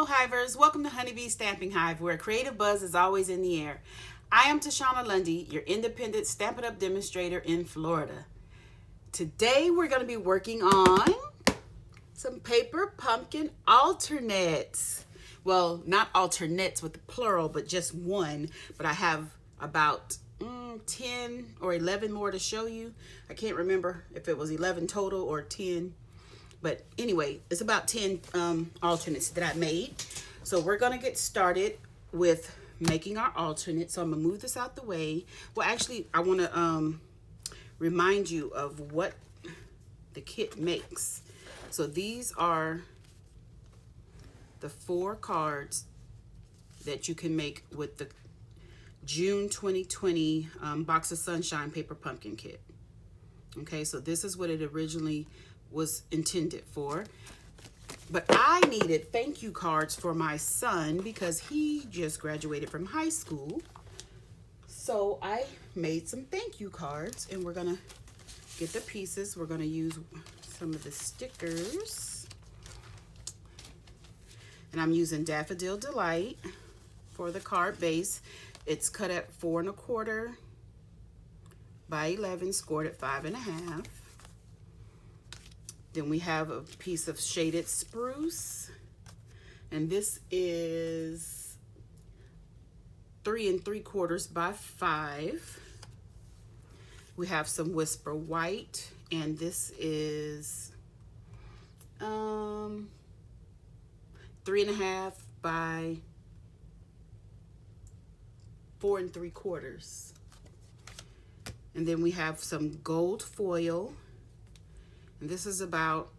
Hello Hivers, welcome to Honeybee Stamping Hive, where creative buzz is always in the air. I am Tashana Lundy, your independent Stampin' Up! Demonstrator in Florida. Today we're going to be working on some paper pumpkin alternates. Well, not alternates with the plural, but just one. But I have about 10 or 11 more to show you. I can't remember if it was 11 total or 10. But anyway, it's about 10 alternates that I made. So we're going to get started with making our alternate. So I'm going to move this out the way. Well, actually, I want to remind you of what the kit makes. So these are the 4 cards that you can make with the June 2020 Box of Sunshine Paper Pumpkin Kit. Okay, so this is what it originally was intended for. But I needed thank you cards for my son because he just graduated from high school. So I made some thank you cards, and we're gonna get the pieces. We're gonna use some of the stickers. And I'm using Daffodil Delight for the card base. It's cut at 4 1/4 by 11, scored at 5 1/2. Then we have a piece of shaded spruce, and this is 3 3/4 by 5. We have some Whisper White, and this is 3 1/2 by 4 3/4. And then we have some gold foil. And this is about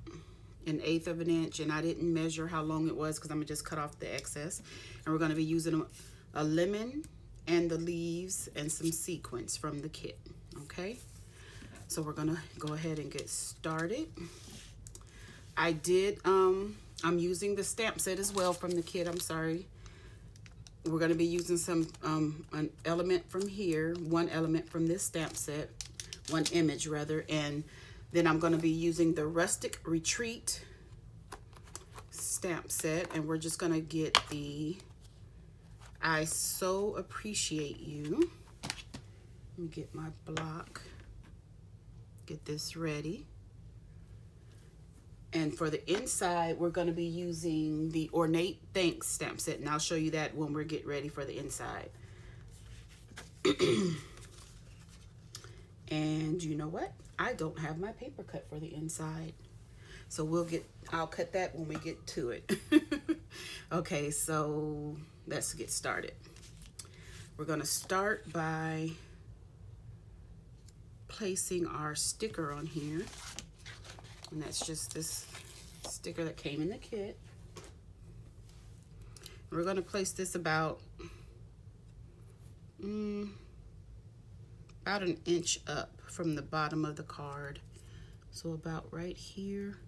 1/8 of an inch, and I didn't measure how long it was because I'm gonna just cut off the excess. And we're gonna be using a lemon and the leaves and some sequins from the kit. Okay, so we're gonna go ahead and get started. I'm using the stamp set as well from the kit. I'm sorry. We're gonna be using some an element from here, one element from this stamp set, one image rather, and then I'm going to be using the Rustic Retreat stamp set, and we're just going to get the I So Appreciate You. Let me get my block, get this ready. And for the inside, we're going to be using the Ornate Thanks stamp set, and I'll show you that when we get ready for the inside. And you know what? I don't have my paper cut for the inside. So I'll cut that when we get to it. Okay, so let's get started. We're gonna start by placing our sticker on here. And that's just this sticker that came in the kit. We're gonna place this about 1 inch up from the bottom of the card. So about right here.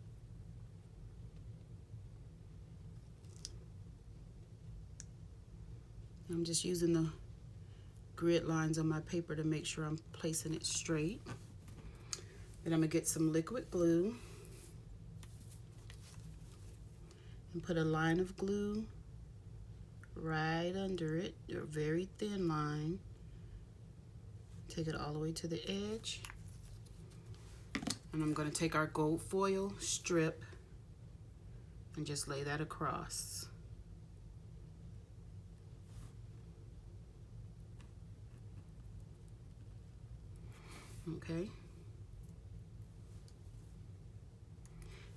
I'm just using the grid lines on my paper to make sure I'm placing it straight. Then I'm gonna get some liquid glue and put a line of glue right under it, a very thin line. Take it all the way to the edge. And I'm going to take our gold foil strip and just lay that across. Okay.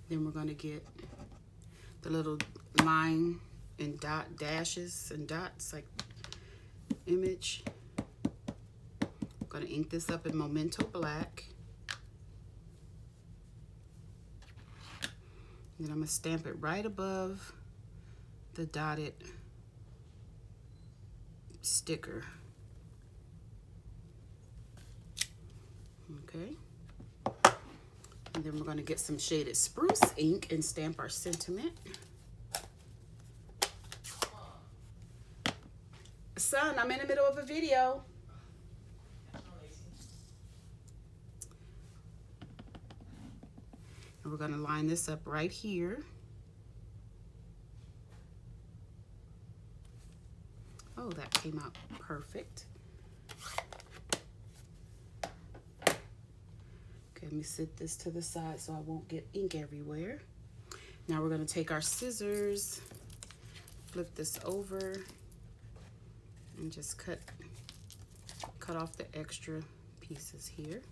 Then we're going to get the little line and dashes and dots like image. Going to ink this up in Memento Black. And then I'm going to stamp it right above the dotted sticker. Okay. And then we're going to get some shaded spruce ink and stamp our sentiment. Son, I'm in the middle of a video. And we're going to line this up right here. Oh, that came out perfect. Okay, let me set this to the side so I won't get ink everywhere. Now we're going to take our scissors, flip this over, and just cut off the extra pieces here.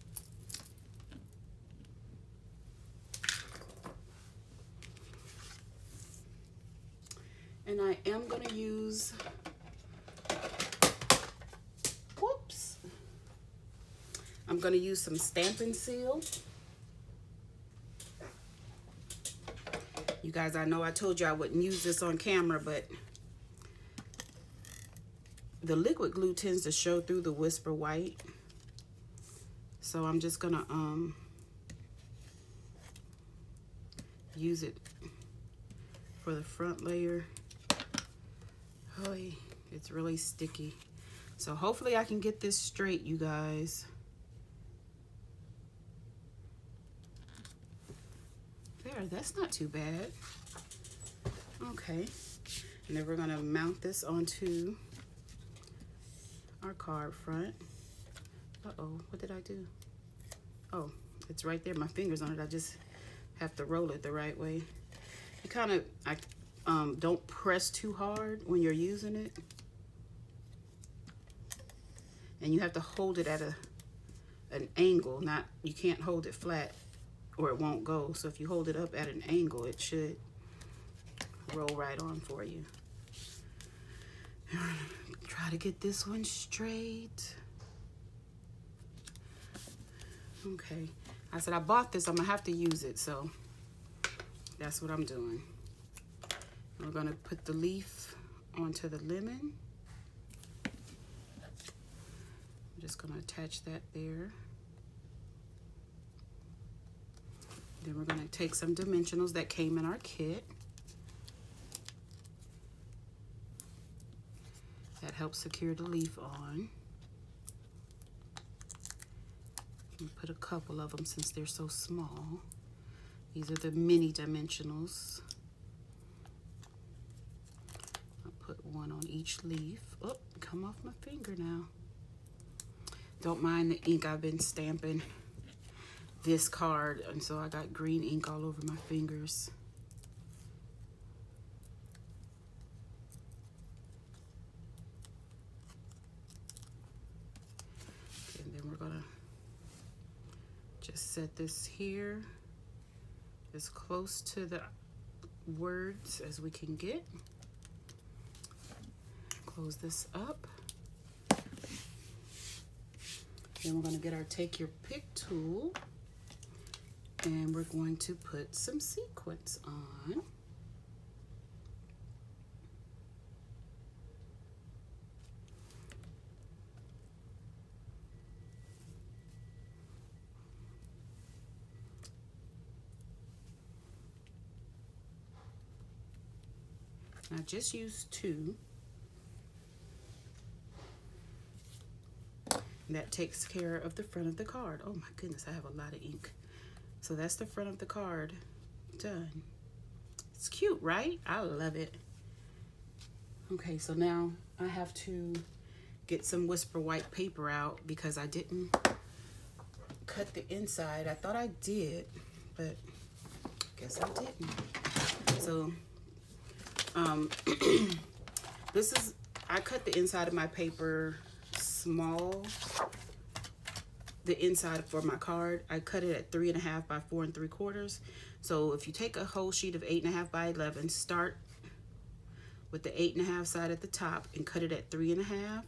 And I am going to use, I'm going to use some Stampin' Seal. You guys, I know I told you I wouldn't use this on camera, but the liquid glue tends to show through the Whisper White. So I'm just going to use it for the front layer. Oh, it's really sticky. So hopefully I can get this straight, you guys. There, that's not too bad. Okay, and then we're gonna mount this onto our card front. Uh-oh, what did I do? Oh, it's right there, my finger's on it. I just have to roll it the right way. You kind of, don't press too hard when you're using it. And you have to hold it at an angle, you can't hold it flat or it won't go. So if you hold it up at an angle, it should roll right on for you. Try to get this one straight. Okay, I said I bought this, I'm gonna have to use it, so that's what I'm doing. We're gonna put the leaf onto the lemon. I'm just gonna attach that there. Then we're gonna take some dimensionals that came in our kit. That helps secure the leaf on. And put a couple of them since they're so small. These are the mini dimensionals. I'll put one on each leaf. Oh, come off my finger now. Don't mind the ink, I've been stamping this card, and so I got green ink all over my fingers. And then we're gonna just set this here as close to the words as we can get. Close this up. Then we're going to get our Take Your Pick tool, and we're going to put some sequins on. I just used 2. That takes care of the front of the card. Oh my goodness, I have a lot of ink. So that's the front of the card done. It's cute, right? I love it. Okay, so now I have to get some Whisper White paper out because I didn't cut the inside. I thought I did, but guess I didn't. So I cut the inside of my paper small. The inside for my card, I cut it at 3.5 by 4 3/4. So if you take a whole sheet of 8.5 by 11, start with the 8.5 side at the top and cut it at 3.5.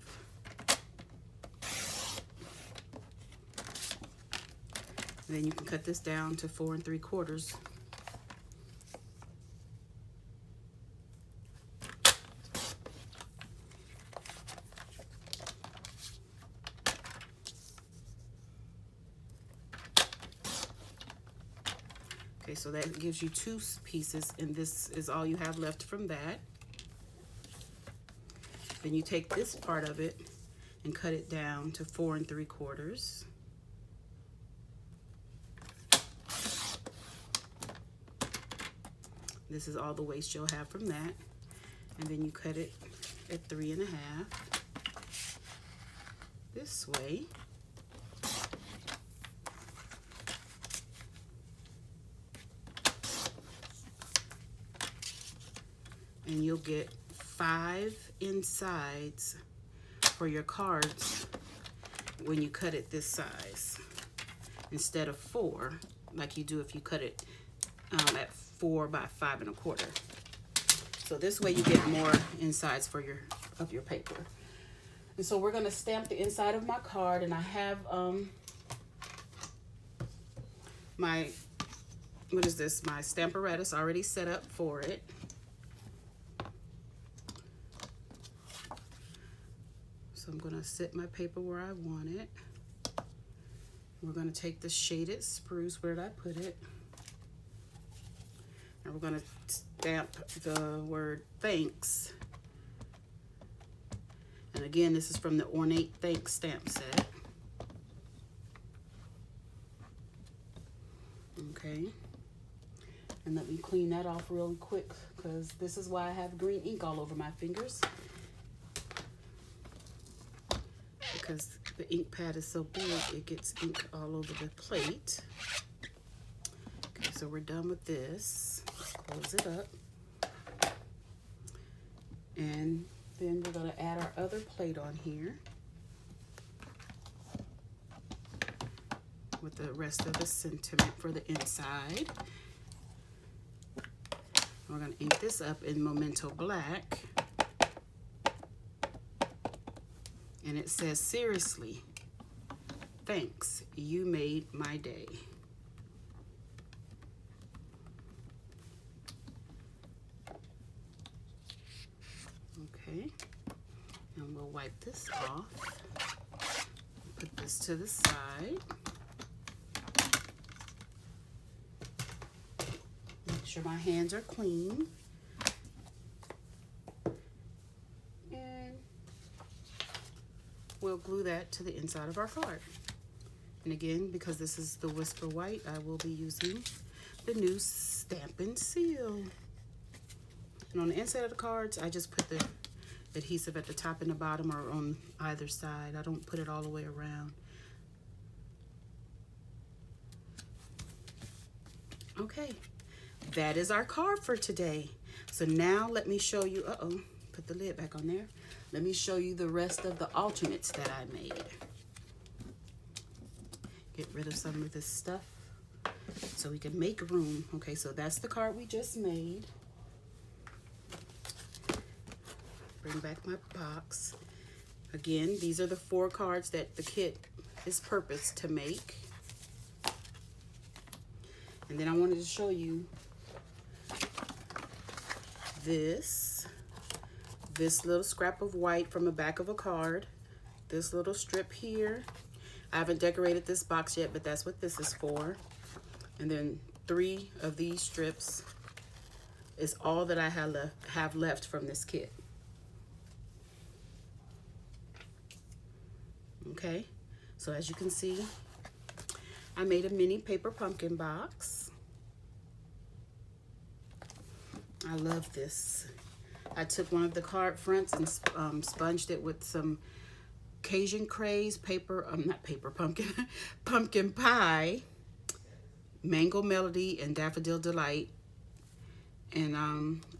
And then you can cut this down to 4 3/4. Okay, so that gives you 2 pieces, and this is all you have left from that. Then you take this part of it and cut it down to 4 3/4. This is all the waste you'll have from that. And then you cut it at 3.5 this way. And you'll get 5 insides for your cards when you cut it this size, instead of 4 like you do if you cut it at 4 by 5 1/4. So this way you get more insides for your paper. And so we're going to stamp the inside of my card, and I have my my stamparatus already set up for it. So I'm going to set my paper where I want it. We're going to take the shaded spruce. Where did I put it? And we're going to stamp the word thanks. And again, this is from the Ornate Thanks stamp set. Okay. And let me clean that off real quick, because this is why I have green ink all over my fingers. Because the ink pad is so big, it gets ink all over the plate. Okay, so we're done with this. Let's close it up. And then we're going to add our other plate on here with the rest of the sentiment for the inside. We're going to ink this up in Memento Black. And it says, seriously, thanks, you made my day. Okay, and we'll wipe this off. Put this to the side. Make sure my hands are clean. We'll glue that to the inside of our card. And again, because this is the Whisper White, I will be using the new Stampin' Seal. And on the inside of the cards, I just put the adhesive at the top and the bottom, or on either side. I don't put it all the way around. Okay, that is our card for today. So now let me show you, put the lid back on there. Let me show you the rest of the alternates that I made. Get rid of some of this stuff so we can make room. Okay, so that's the card we just made. Bring back my box. Again, these are the 4 cards that the kit is purposed to make. And then I wanted to show you this little scrap of white from the back of a card, this little strip here. I haven't decorated this box yet, but that's what this is for. And then 3 of these strips is all that I have left from this kit. Okay, so as you can see, I made a mini paper pumpkin box. I love this. I took one of the card fronts and sponged it with some Cajun Craze paper, pumpkin pie, Mango Melody, and Daffodil Delight. And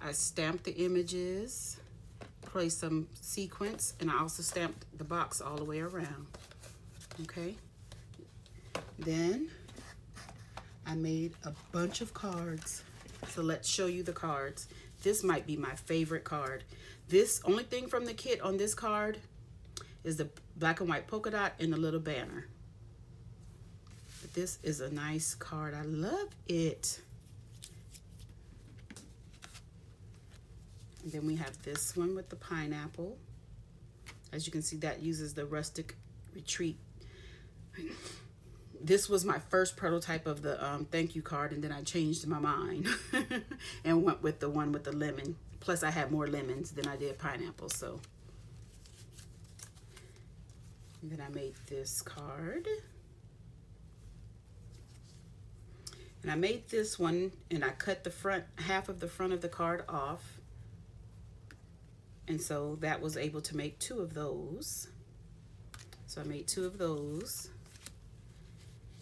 I stamped the images, placed some sequins, and I also stamped the box all the way around. Okay. Then I made a bunch of cards. So let's show you the cards. This might be my favorite card. This only thing from the kit on this card is the black and white polka dot and the little banner. But this is a nice card. I love it. And then we have this one with the pineapple. As you can see, that uses the rustic retreat. This was my first prototype of the thank you card, and then I changed my mind and went with the one with the lemon. Plus, I had more lemons than I did pineapples, so. And then I made this card. And I made this one, and I cut the front, half of the front of the card off. And so that was able to make 2 of those. So I made 2 of those.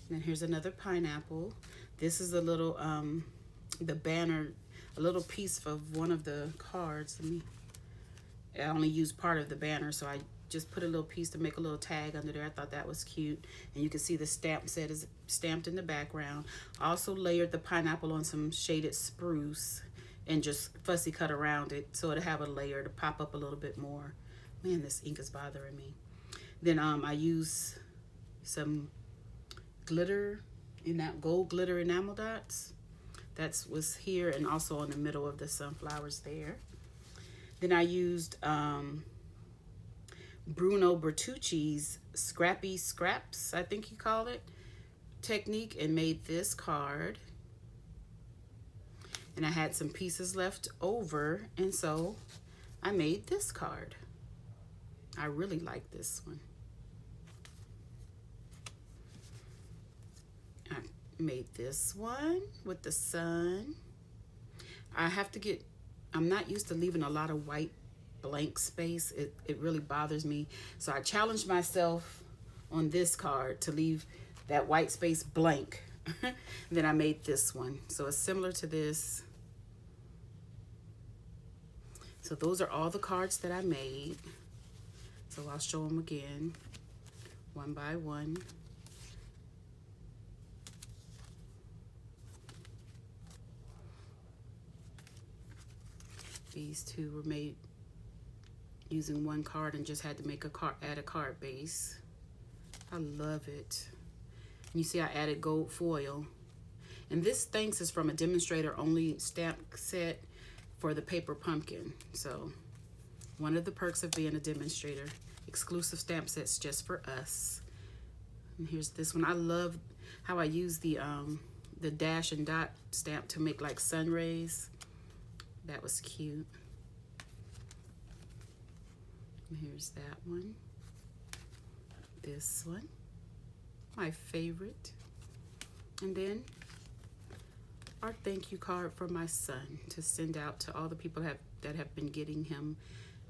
And then here's another pineapple. This is a little, the banner, a little piece of one of the cards. I only used part of the banner, so I just put a little piece to make a little tag under there. I thought that was cute. And you can see the stamp set is stamped in the background. I also layered the pineapple on some shaded spruce and just fussy cut around it so it'll have a layer to pop up a little bit more. Man, this ink is bothering me. Then I use some glitter, gold glitter enamel dots. That was here and also in the middle of the sunflowers there. Then I used Bruno Bertucci's Scrappy Scraps, I think you call it, technique, and made this card. And I had some pieces left over, and so I made this card. I really like this one. I made this one with the sun. I'm not used to leaving a lot of white blank space. It really bothers me. So I challenged myself on this card to leave that white space blank. Then I made this one. So it's similar to this. So those are all the cards that I made. So I'll show them again, one by one. These 2 were made using 1 card and just had to make add a card base. I love it. And you see I added gold foil. And this thanks is from a Demonstrator only stamp set for the paper pumpkin. So one of the perks of being a Demonstrator, exclusive stamp sets just for us. And here's this one. I love how I use the dash and dot stamp to make like sun rays. That was cute. And here's that one. This one, my favorite. And then our thank you card for my son to send out to all the people that have been getting him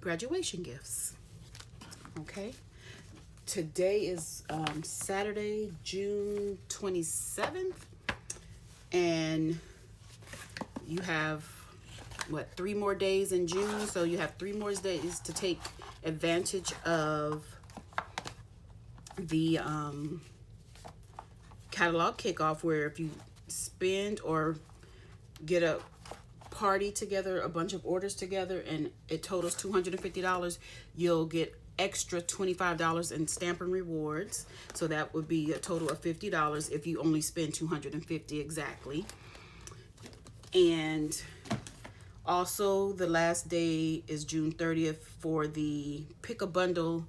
graduation gifts. Okay. Today is Saturday, June 27th. And you have, what, 3 more days in June? So you have 3 more days to take advantage of the catalog kickoff, where if you spend or get a party together, a bunch of orders together, and it totals $250, you'll get extra $25 in Stampin' rewards. So that would be a total of $50 if you only spend $250 exactly. And also the last day is June 30th for the Pick a Bundle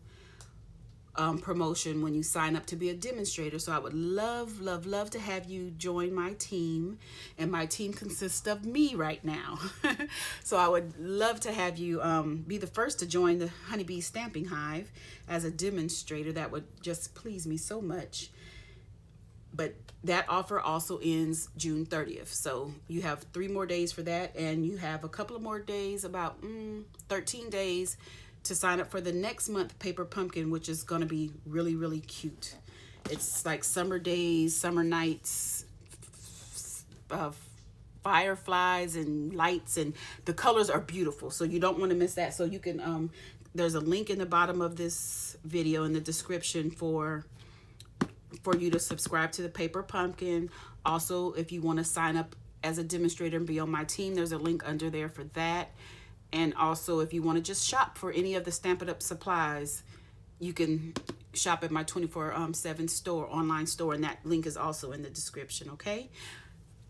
promotion when you sign up to be a demonstrator. So I would love, love, love to have you join my team. And my team consists of me right now. So I would love to have you be the first to join the Honeybee Stamping Hive as a demonstrator. That would just please me so much. But that offer also ends June 30th. So you have 3 more days for that. And you have a couple of more days, about 13 days, to sign up for the next month Paper Pumpkin, which is going to be really, really cute. It's like summer days, summer nights, fireflies and lights, and the colors are beautiful. So you don't want to miss that. So you can, there's a link in the bottom of this video in the description for you to subscribe to the Paper Pumpkin. Also, if you want to sign up as a demonstrator and be on my team, there's a link under there for that. And also, if you want to just shop for any of the Stampin' Up! Supplies, you can shop at my 24/7 store, online store, and that link is also in the description, okay?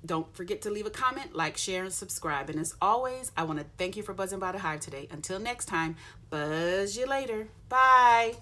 Don't forget to leave a comment, like, share, and subscribe. And as always, I want to thank you for buzzing by the hive today. Until next time, buzz you later. Bye.